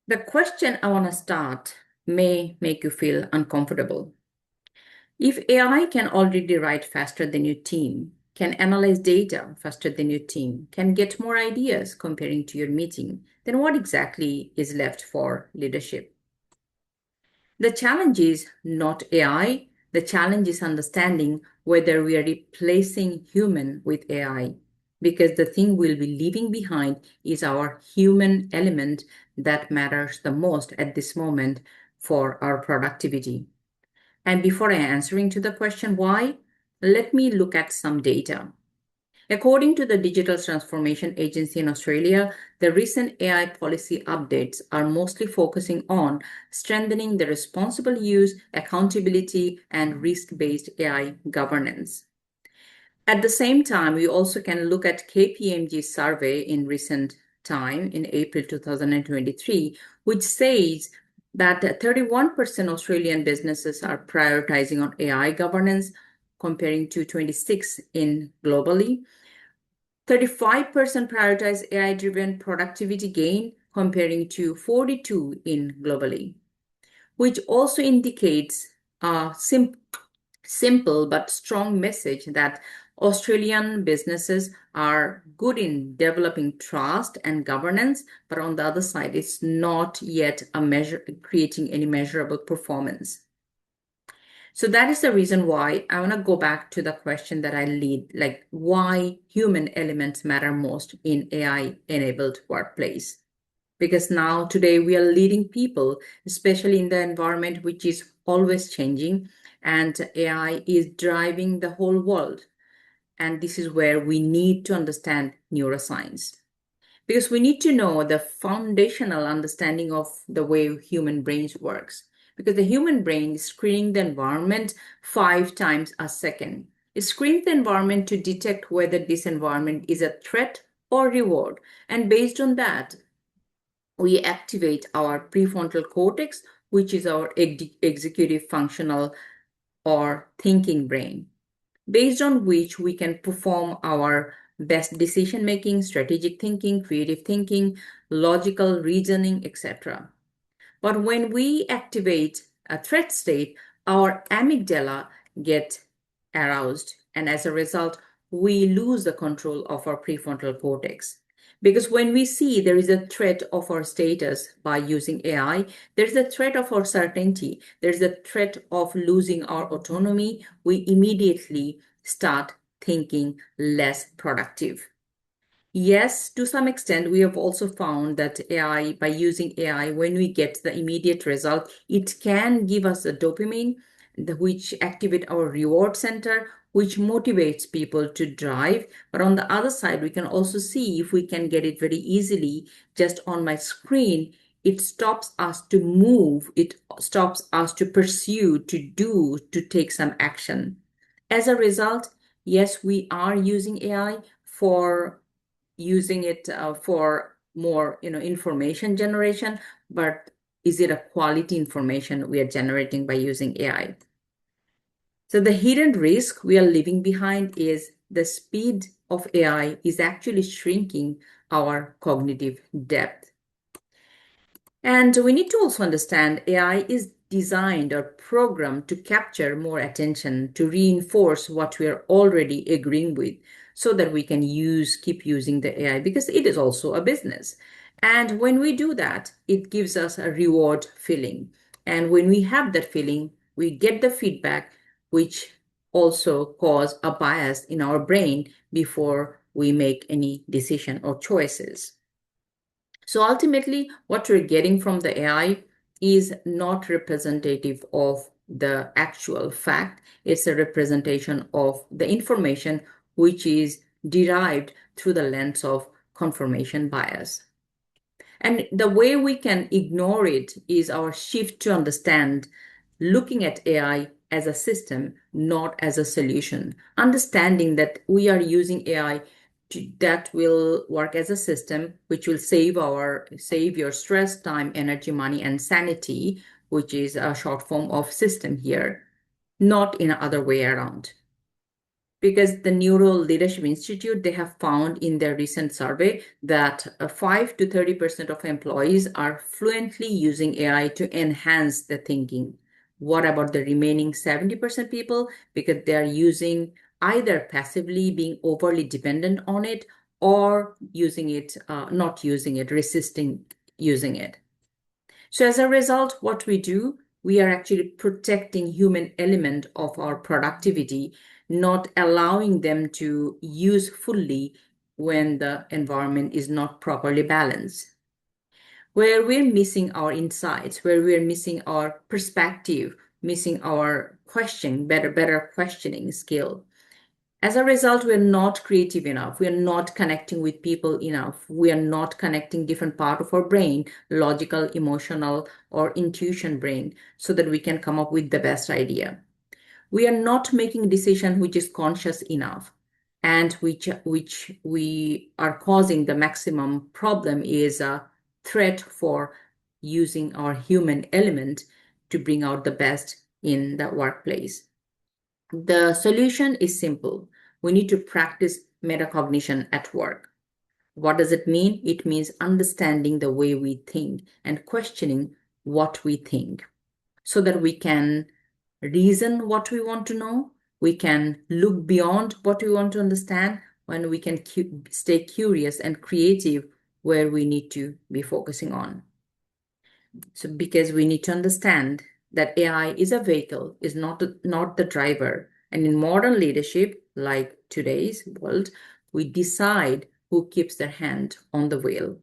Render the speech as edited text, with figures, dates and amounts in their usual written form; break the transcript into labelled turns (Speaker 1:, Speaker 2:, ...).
Speaker 1: The question I want to start may make you feel uncomfortable. If AI can already write faster than your team, can analyze data faster than your team, can get more ideas comparing to your meeting, then what exactly is left for leadership? The challenge is not AI. The challenge is understanding whether we are replacing human with AI. Because the thing we'll be leaving behind is our human element that matters the most at this moment for our productivity. And before I answering to the question why, let me look at some data. According to the Digital Transformation Agency in Australia, the recent AI policy updates are mostly focusing on strengthening the responsible use, accountability, and risk-based AI governance. At the same time, we also can look at KPMG's survey in recent time in April 2023, which says that 31% Australian businesses are prioritizing on AI governance, comparing to 26 in globally. 35% prioritize AI-driven productivity gain, comparing to 42 in globally, which also indicates a simple but strong message that Australian businesses are good in developing trust and governance, but on the other side, it's not yet creating any measurable performance. So that is the reason why I want to go back to the question that I lead, like why human elements matter most in AI-enabled workplace. Because now today we are leading people, especially in the environment which is always changing, and AI is driving the whole world. And this is where we need to understand neuroscience. Because we need to know the foundational understanding of the way human brains works. Because the human brain is screening the environment 5 times a second. It screens the environment to detect whether this environment is a threat or reward. And based on that, we activate our prefrontal cortex, which is our executive functional or thinking brain, based on which we can perform our best decision making, strategic thinking, creative thinking, logical reasoning, etc. But when we activate a threat state, our amygdala get aroused, and as a result, we lose the control of our prefrontal cortex. Because when we see there is a threat of our status by using AI, there's a threat of our certainty, there's a threat of losing our autonomy, we immediately start thinking less productive. Yes, to some extent, we have also found that AI, by using AI, when we get the immediate result, it can give us a dopamine, which activate our reward center, which motivates people to drive. But on the other side, we can also see if we can get it very easily just on my screen, it stops us to move, it stops us to pursue, to do, to take some action. As a result, yes, we are using AI for using it for more information generation, but is it a quality information we are generating by using AI? So the hidden risk we are leaving behind is the speed of AI is actually shrinking our cognitive depth. And we need to also understand AI is designed or programmed to capture more attention, to reinforce what we are already agreeing with, so that we can keep using the AI, because it is also a business. And when we do that, it gives us a reward feeling. And when we have that feeling, we get the feedback, which also cause a bias in our brain before we make any decision or choices. So ultimately, what we're getting from the AI is not representative of the actual fact. It's a representation of the information which is derived through the lens of confirmation bias. And the way we can ignore it is our shift to understand looking at AI as a system, not as a solution. Understanding that we are using AI that will work as a system, which will save your stress, time, energy, money, and sanity, which is a short form of system here, not in other way around. because the Neuro Leadership Institute, they have found in their recent survey that 5 to 30% of employees are fluently using AI to enhance their thinking. What about the remaining 70% people? Because they are using either passively, being overly dependent on it, or using it, not using it, resisting using it. So as a result, what we do, we are actually protecting human element of our productivity, not allowing them to use fully when the environment is not properly balanced. Where we're missing our insights, where we're missing our perspective, missing our better questioning skill. As a result, we're not creative enough. We're not connecting with people enough. We are not connecting different part of our brain, logical, emotional, or intuition brain, so that we can come up with the best idea. We are not making decision which is conscious enough, and which we are causing the maximum problem is a threat for using our human element to bring out the best in the workplace. The solution is simple. We need to practice metacognition at work. What does it mean? It means understanding the way we think and questioning what we think so that we can reason what we want to know. We can look beyond what we want to understand, and we can stay curious and creative where we need to be focusing on. So because we need to understand that AI is a vehicle, is not the driver. And in modern leadership, like today's world, we decide who keeps their hand on the wheel.